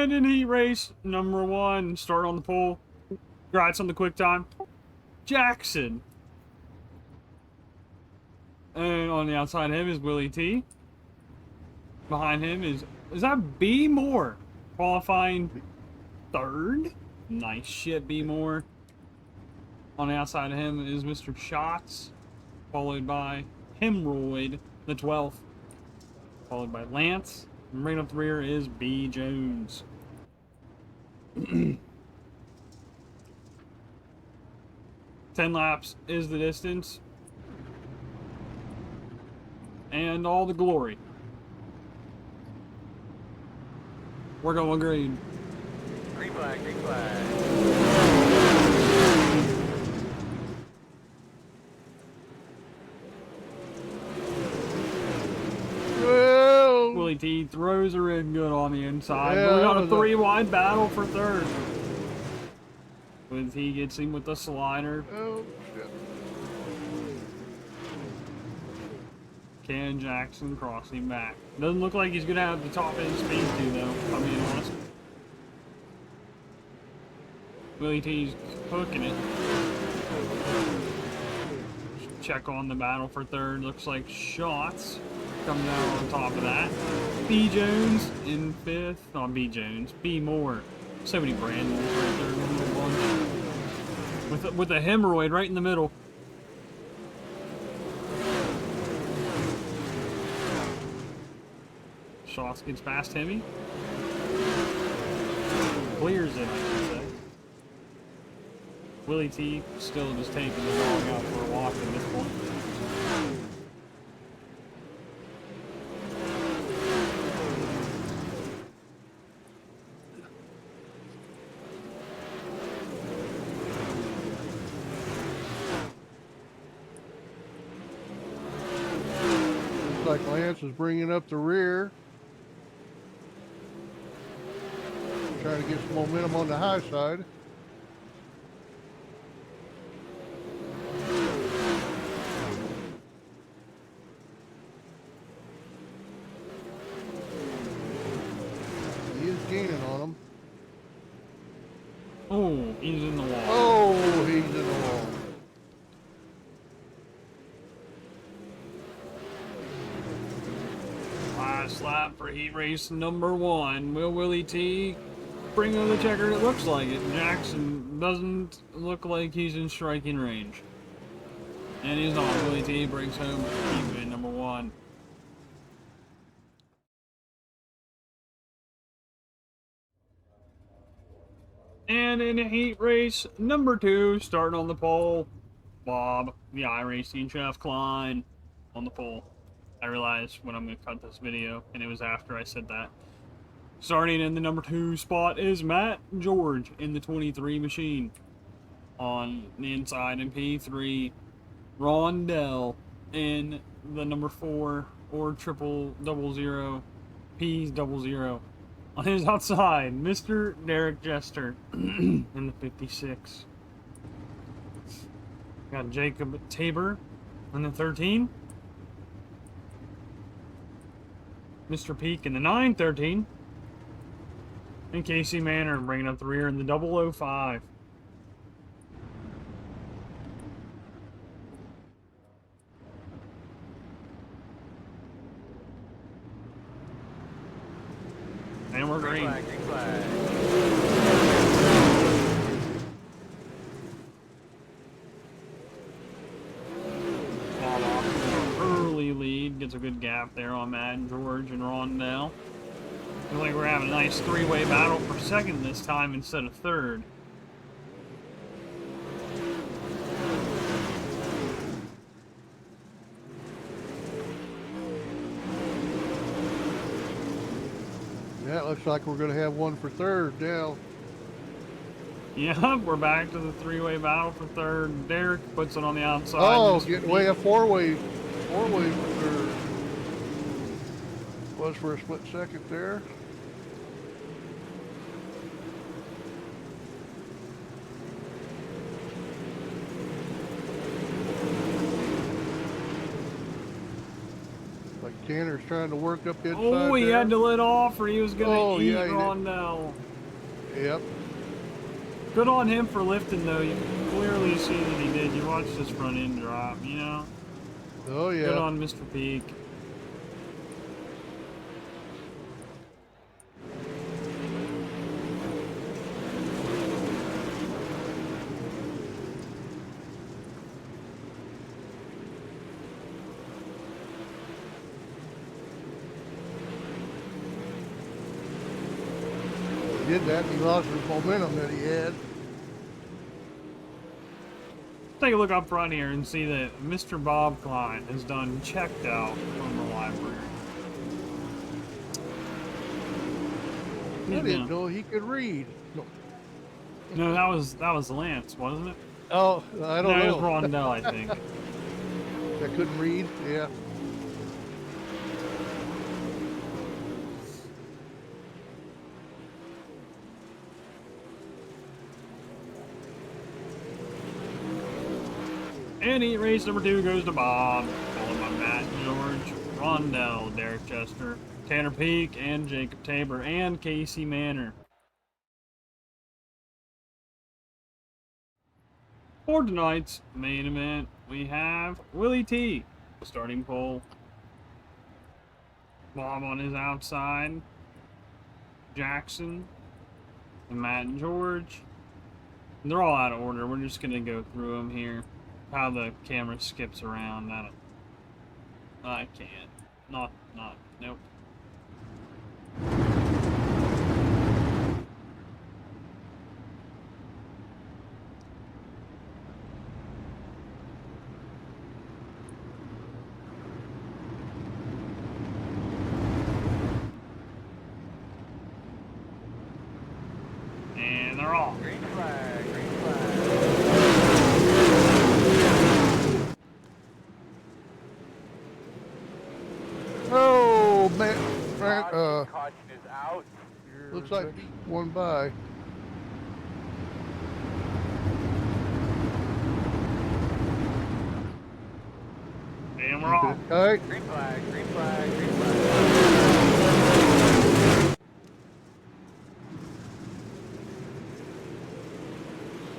And in heat race number 1, start on the pole. Congrats on the quick time. Jackson. And on the outside of him is Willie T. Behind him is that B Moore? Qualifying 3rd? Nice shit, B Moore. On the outside of him is Mr. Shots. Followed by Hemroyd, the 12th. Followed by Lance. And right up the rear is B Jones. 10 laps is the distance. And all the glory. We're going green. Green flag, green flag. Well, Willie T throws her in good on the inside. Yeah, But we got a that was a- 3-wide battle for 3rd. Willie T gets him with the slider. oh, shit. Ken Jackson crossing back. Doesn't look like he's going to have the top end speed too, though, if I'm being honest. Willie T's hooking it. Check on the battle for 3rd. Looks like Shots comes out on top of that. B Jones in 5th. Oh, B Jones. B Moore. So many brand names right there in the bunch. With a hemorrhoid right in the middle. Shots gets past Hemi. Clears it, I should say. Willie T still just taking the dog out for a walk at this point. Looks like Lance is bringing up the rear. Trying to get some momentum on the high side. He is gaining on him. Oh, he's in the wall. Oh, he's in the wall. Last lap for heat race number 1. Will Willie T bring on the checker? It looks like it. Jackson doesn't look like he's in striking range. And he's not. Willie T brings home heat win number 1. And in heat race number 2, starting on the pole, Bob, the iRacing Chef Klein, on the pole. I realized when I'm going to cut this video, and it was after I said that. Starting in the number 2 spot is Matt George in the 23 machine. On the inside in P3, Rondell in the number 4 or 000, P's 00. On his outside, Mr. Derek Jester in the 56. Got Jacob Tabor in the 13. Mr. Peak in the 913. And Casey Manor bringing up the rear in the 005. And we're green. Flag, green flag. Fall off early lead. Gets a good gap there on Matt, George, and Rondell. Looks like we're having a nice 3-way battle for 2nd this time instead of 3rd. Yeah, it looks like we're going to have one for 3rd now. Yep, we're back to the 3-way battle for 3rd. Derek puts it on the outside. Oh, Mr. getting away a 4-way for 3rd. Was for a split second there. like Tanner's trying to work up inside Oh, he there. had to let off or he was going to Oh, eat yeah, he did. Rondell. Yep. Good on him for lifting, though. You can clearly see that he did. You watched his front end drop, you know? Oh, yeah. Good on Mr. Peak. He did that and he lost his momentum that he had. Take a look up front here and see that Mr. Bob Klein has done checked out from the library. I didn't know he could read. No, No, that was Lance, wasn't it? oh, I don't No, know. it was Rondell, I think. I couldn't read. Yeah. And heat race number 2 goes to Bob, followed by Matt George, Rondell, Derek Chester, Tanner Peak, and Jacob Tabor, and Casey Manor. For tonight's main event, we have Willie T, starting pole. Bob on his outside, Jackson, and Matt and George. They're all out of order. We're just gonna go through them here. How the camera skips around, I can't. Not, nope. And they're off. Green flag, green flag. Oh, man. Caution is out. Looks like he won by. And we're off. All right. Green flag, green flag, green flag.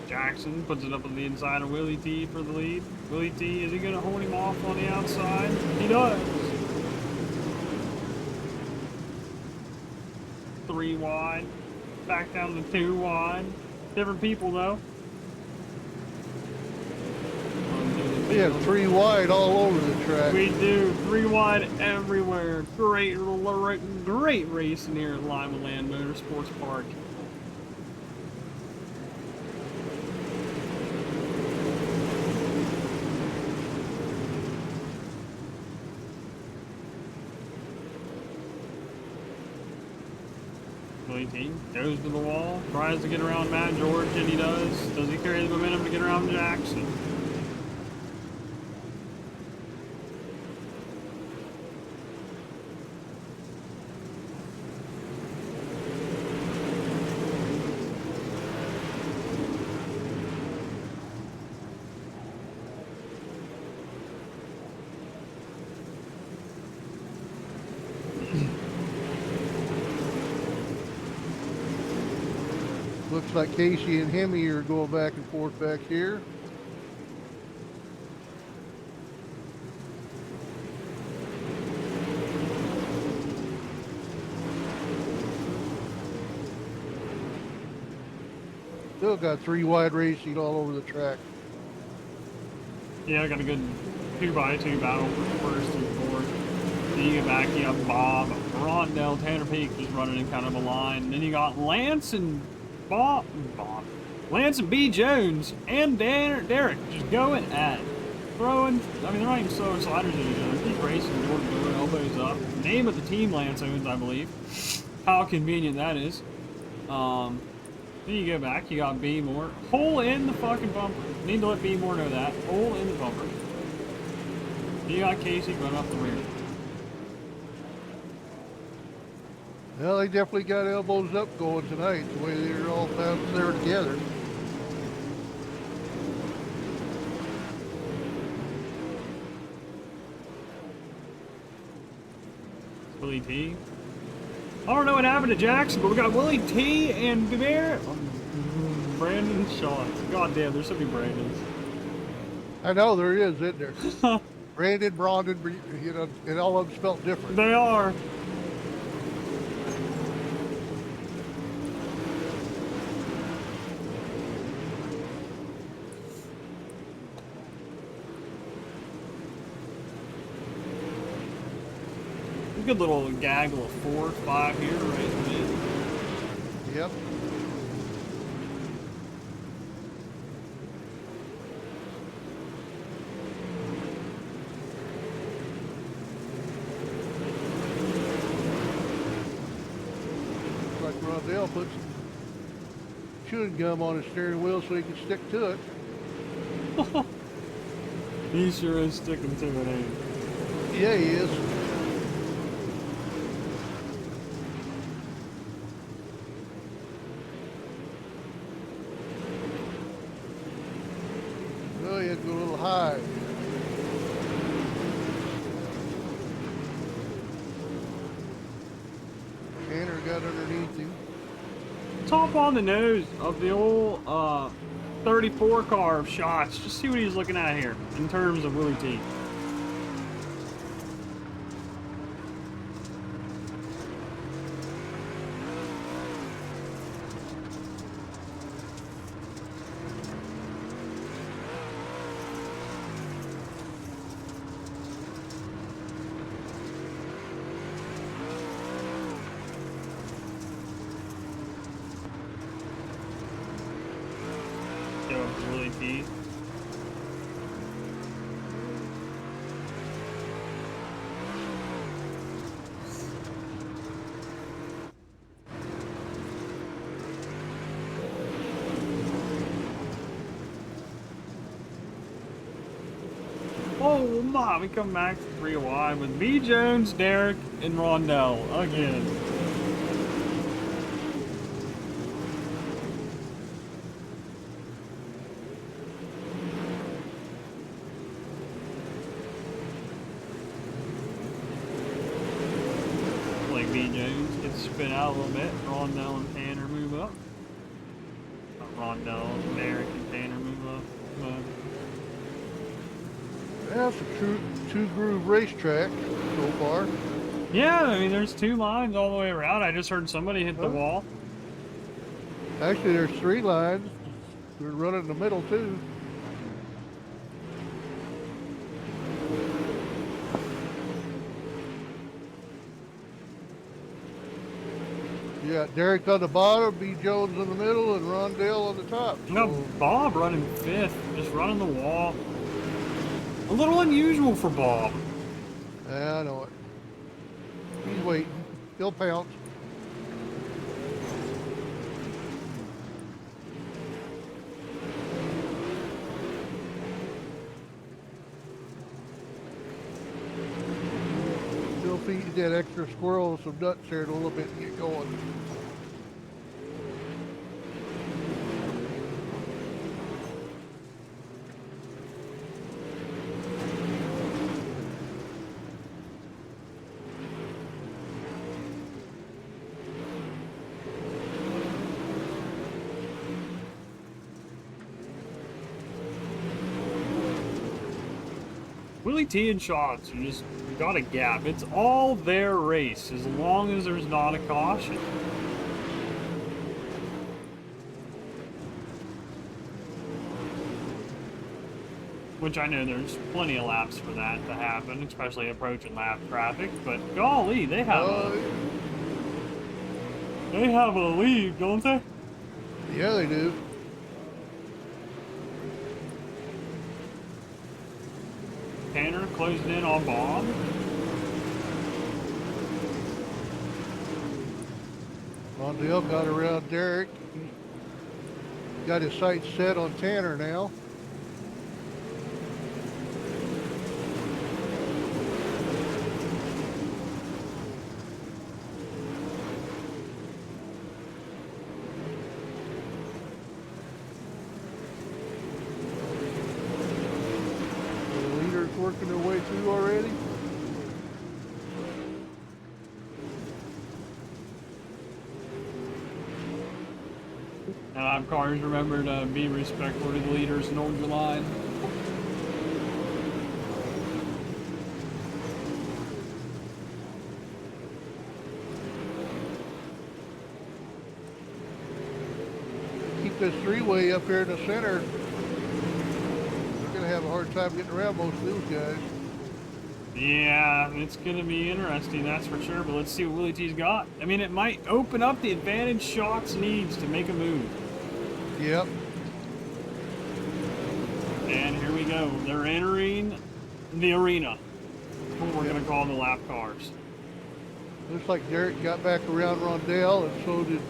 Jackson puts it up on the inside of Willie T for the lead. Willie T, is he going to hold him off on the outside? He does. 3 wide. Back down to 2 wide. Different people, though. We have 3 wide all over the track. We do. 3 wide everywhere. Great racing here at Limaland Motorsports Park. Willie T goes to the wall, tries to get around Matt George, and he does. Does he carry the momentum to get around Jackson? Looks like Casey and Hemi are going back and forth back here. Still got 3 wide racing all over the track. Yeah, I got a good 2x2 battle for first and fourth. Then you get back, you got Bob, Rondell, Tanner Peak just running in kind of a line. Then you got Lance and Lance and B. Jones and Derek just going at it. Throwing, I mean, they're not even throwing sliders at each other. Keep racing, door to door, elbows up. Name of the team Lance owns, I believe. How convenient that is. Then you go back, you got B more. Hole in the fucking bumper. Need to let B more know that. Hole in the bumper. You got Casey going up the rear. Well, they definitely got elbows up going tonight, the way they're all bounced there together. Willie T. I don't know what happened to Jackson, but we got Willie T and Brandon Shots. God damn, there's so many Brandons. I know there is, isn't there? Brandon, you know, and all of them spelled different. They are. Good little gaggle of 4 or 5 here, right in the mid. Yep. Like Rondell put some chewing gum on his steering wheel so he can stick to it. He sure is sticking to it, ain't he? Yeah, he is. Oh, he had to go a little high. Tanner got underneath him. Top on the nose of the old 34 car of Shots. Just see what he's looking at here in terms of Willie T. Willie T. Oh my, we come back to 3 wide with B. Jones, Derek, and Rondell again. Like B. Jones gets spit out a little bit. Rondell and Tanner move up. Not Rondell, Derek and Tanner move up. That's a two groove racetrack so far. Yeah, I mean, there's 2 lines all the way around. I just heard somebody hit the wall. Actually, there's 3 lines. We're running in the middle too. You got Derek on the bottom, B. Jones in the middle, and Rondell on the top. No, Bob running 5th, just running the wall. A little unusual for Bob. Yeah, I know it. He's waiting. He'll pounce. Still feed that extra squirrel some nuts here in a little bit to get going. Willie T and Shots, you just got a gap. It's all their race as long as there's not a caution. Which I know there's plenty of laps for that to happen, especially approaching lap traffic, but golly, they have a lead, don't they? Yeah, they do. Tanner closing in on Bob. Rondell got around Derek. He got his sights set on Tanner now. The leaders working their way through already. Have cars remember to be respectful to the leaders and hold your line. Keep this three-way up here in the center. We're gonna have a hard time getting around most of those guys. Yeah, it's gonna be interesting, that's for sure, but let's see what Willie T's got. I mean, it might open up the advantage Shots needs to make a move. Yep. And here we go. They're entering the arena. What we're gonna call the lap cars. Looks like Derek got back around Rondell, and so did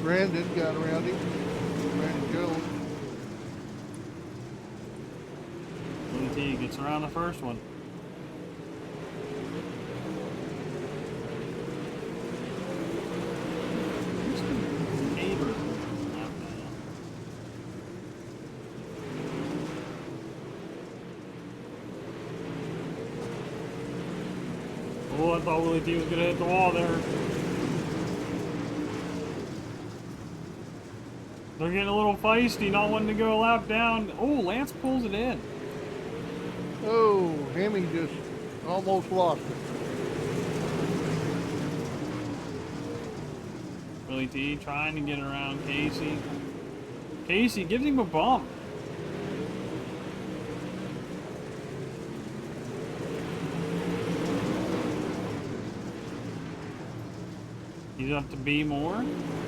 Brandon got around him. Brandon Jones. Willie T gets around the first one. Who's the neighbor? Oh, I thought Willie T was gonna hit the wall there. They're getting a little feisty, not wanting to go a lap down. Oh, Lance pulls it in. Oh, Hemi just almost lost it. Willie T trying to get around Casey. Casey gives him a bump. He's up to B more.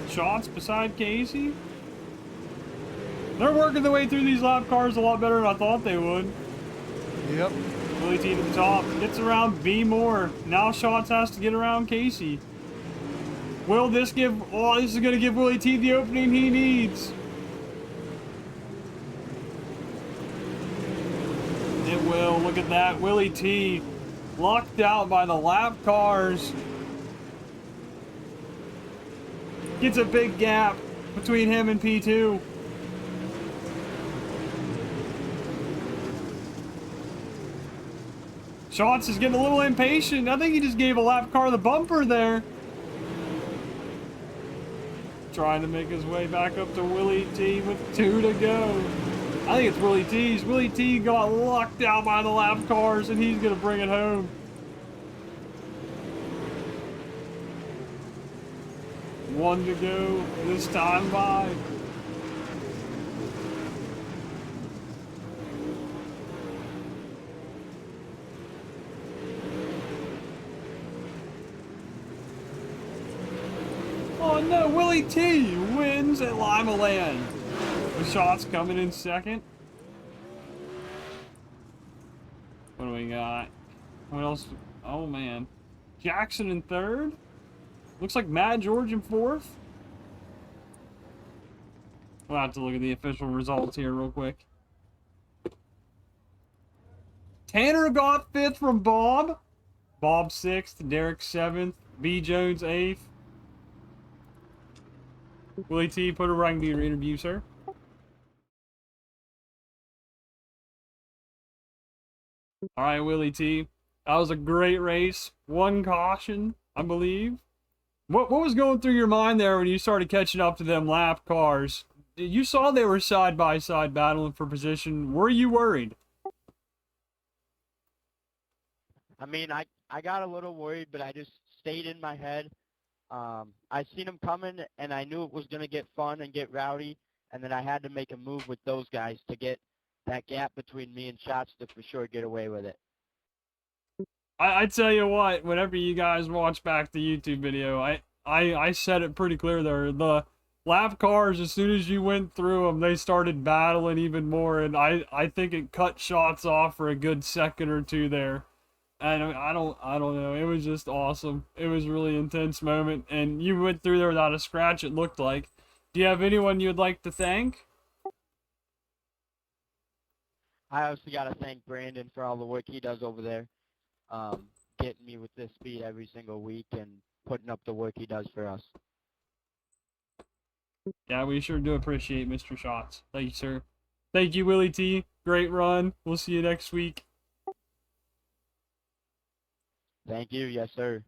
Shots beside Casey. They're working their way through these lap cars a lot better than I thought they would. Yep. Willie T to the top. Gets around B more. Now Shots has to get around Casey. Will this give... Oh, this is going to give Willie T the opening he needs. It will. Look at that. Willie T locked out by the lap cars. Gets a big gap between him and P2. Shots is getting a little impatient. I think he just gave a lap car the bumper there. Trying to make his way back up to Willie T with 2 to go. I think it's Willie T's. Willie T got locked out by the lap cars and he's gonna bring it home. One to go this time by. Oh no, Willie T wins at Limaland. The Shots coming in second. What do we got? What else? Oh man. Jackson in third. Looks like Matt George in fourth. We'll have to look at the official results here real quick. Tanner got fifth from Bob. Bob sixth. Derek seventh. B Jones eighth. Willie T, put a rank to your interview, sir. Alright, Willie T. That was a great race. One caution, I believe. What was going through your mind there when you started catching up to them lap cars? You saw they were side by side battling for position. Were you worried? I mean, I got a little worried, but I just stayed in my head. I seen them coming, and I knew it was going to get fun and get rowdy, and then I had to make a move with those guys to get that gap between me and Shots to for sure get away with it. I tell you what, whenever you guys watch back the YouTube video, I said it pretty clear there. The lap cars, as soon as you went through them, they started battling even more, and I think it cut Shots off for a good second or two there. I don't know. It was just awesome. It was a really intense moment, and you went through there without a scratch, it looked like. Do you have anyone you'd like to thank? I also got to thank Brandon for all the work he does over there, getting me with this speed every single week and putting up the work he does for us. Yeah, we sure do appreciate Mr. Shots. Thank you, sir. Thank you, Willie T. Great run. We'll see you next week. Thank you. Yes, sir.